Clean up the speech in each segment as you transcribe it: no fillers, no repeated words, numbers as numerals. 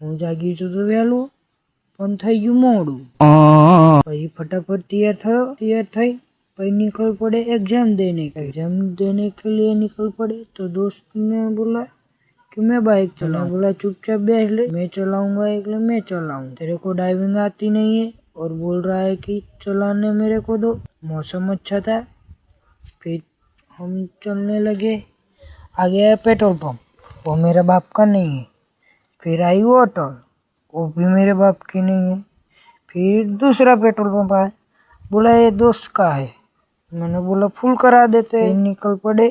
હું જાગી તો વહેલું પણ થઈ ગયું મોડું। પછી फटाफट तैयार થઈ પછી निकल पड़े एग्जाम देने के लिए निकल पड़े। तो दोस्त ने बोला कि मैं बाइक चलाऊं। बोला चुपचाप बैठ ले, मैं चलाऊंगा एकले मैं चलाऊं, तेरे को ड्राइविंग आती नहीं है और बोल रहा है कि चलाने मेरे को दो। मौसम अच्छा था, फिर हम चलने लगे। आ गया पेट्रोल पंप, वो मेरे बाप का नहीं है। फिर आई होटल, वो भी मेरे बाप की नहीं है। फिर दूसरा पेट्रोल पंप आया, बोला ये दोस्त का है। मैंने बोला फुल करा देते। फिर निकल पड़े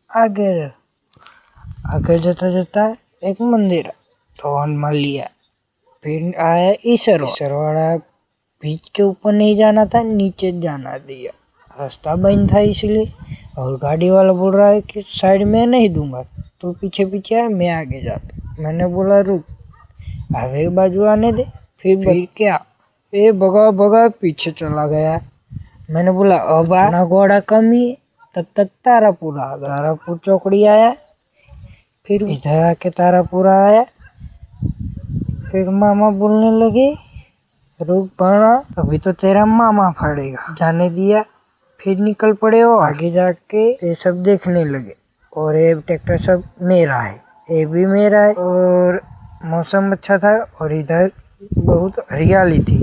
आगे जाता जाता एक मंदिर तो मान लिया। फिर आया ईसर वाला, बीच के ऊपर नहीं जाना था, नीचे जाना दिया। रास्ता बंद था इसलिए, और गाड़ी वाला बोल रहा है कि साइड में नहीं दूंगा, तो पीछे पीछे है, मैं आगे जाता। मैंने बोला रुक, आगे बाजू आने दे। फिर क्या, ये भगा पीछे चला गया। मैंने बोला अब ना घोड़ा कम ही। तब तक तारापुर चौकड़ी आया। फिर इधर आके तारापुर आया। फिर मामा बोलने लगे रुक बड़ा, अभी तो तेरा मामा फाड़ेगा, जाने दिया। फिर निकल पड़े और आगे जाके ये सब देखने लगे। और ये ट्रैक्टर सब मेरा है, ये भी मेरा है। और मौसम अच्छा था और इधर बहुत हरियाली थी।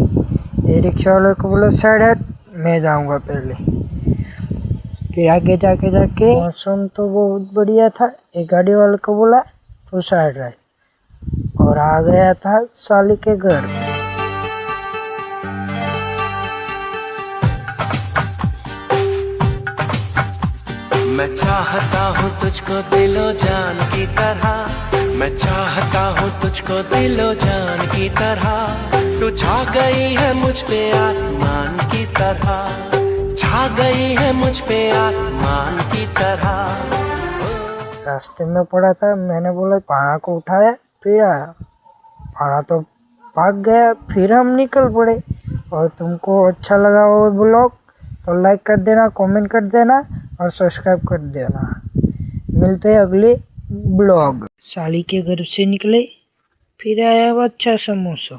ये रिक्शा वाले को बोला साइड हट, मैं जाऊंगा पहले। फिर आगे जाके मौसम तो बहुत बढ़िया था। एक गाड़ी वाले को बोला तो साइड रहे, और आ गया था साली के घर। मैं चाहता हूँ तुझको दिलो जान की तरह, मैं चाहता हूँ तुझको दिलो जान की तरह। तू छा गई है मुझ पे आसमान की तरह, छा गई है मुझ पे आसमान की तरह। रास्ते में पड़ा था, मैंने बोला पाड़ा को उठाया, फिर आया। पाड़ा तो भाग गया। फिर हम निकल पड़े। और तुमको अच्छा लगा वो ब्लॉग तो लाइक कर देना, कमेंट कर देना और सब्सक्राइब कर देना। मिलते हैं अगले ब्लॉग। साली के घर से निकले, फिर आया वो अच्छा समोसा,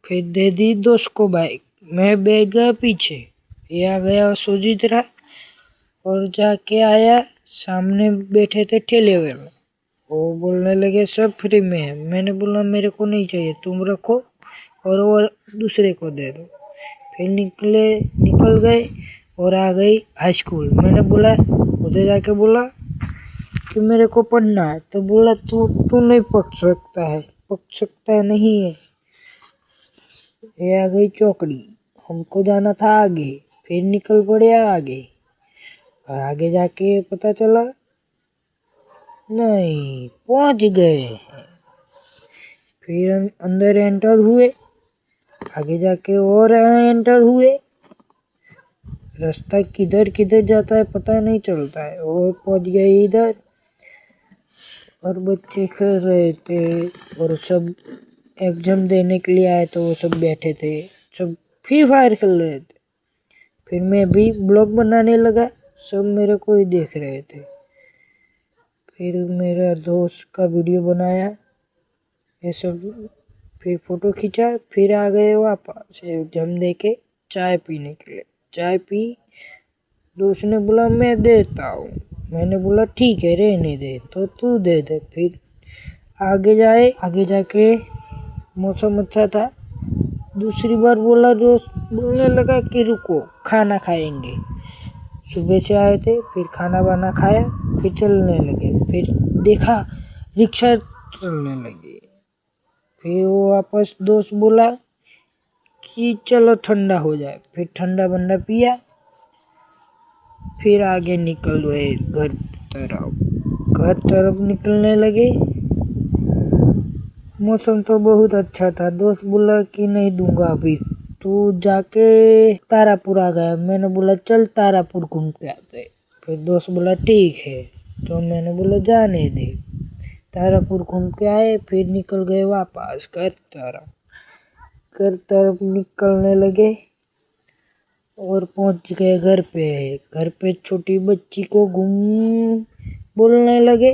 फिर दे दी दोस्त को बाइक, मैं बैठ गया पीछे। ये आ गया सुजीत्रा और जाके आया, सामने बैठे थे ठेले वाले, वो बोलने लगे सब फ्री में है। मैंने बोला मेरे को नहीं चाहिए, तुम रखो और वो दूसरे को दे दो। फिर निकल गए और आ गई हाई स्कूल। मैंने बोला उधर जाके बोला कि मेरे को पढ़ना है, तो बोला तू नहीं पढ़ सकता नहीं है। ये आ गई चौकड़ी, हमको जाना था आगे। फिर निकल पड़े आगे, और आगे जाके पता चला नहीं पहुंच गए। फिर अंदर एंटर हुए, आगे जाके और एंटर हुए। रास्ता किधर जाता है पता नहीं चलता है। और पहुंच गए इधर, और बच्चे खेल रहे थे और सब एग्जाम देने के लिए आए, तो वो सब बैठे थे, सब फ्री फायर खेल रहे थे। फिर मैं भी ब्लॉग बनाने लगा, सब मेरे को ही देख रहे थे। फिर मेरा दोस्त का वीडियो बनाया ये सब, फिर फोटो खींचा। फिर आ गए वापस एग्जाम दे के चाय पीने के लिए। चाय पी, दोस्त ने बोला मैं देता हूँ। मैंने बोला ठीक है रहने दे, तो तू दे दे। फिर आगे जाके मौसम अच्छा था। दूसरी बार बोला, दोस्त बोलने लगा कि रुको खाना खाएंगे। सुबह से आए थे, फिर खाना वाना खाया, फिर चलने लगे। फिर देखा रिक्शा चलने लगी। फिर वो वापस दोस्त बोला कि चलो ठंडा हो जाए। फिर ठंडा बंडा पिया, फिर आगे निकल गए घर तरफ निकलने लगे। मौसम तो बहुत अच्छा था। दोस्त बोला कि नहीं दूंगा अभी, तू जाके तारापुर आ गया। मैंने बोला चल तारापुर घूम के आते। फिर दोस्त बोला ठीक है, तो मैंने बोला जाने दे। तारापुर घूम के आए, फिर निकल गए वापस घर तरफ निकलने लगे और पहुंच गए घर पे। छोटी बच्ची को बोलने लगे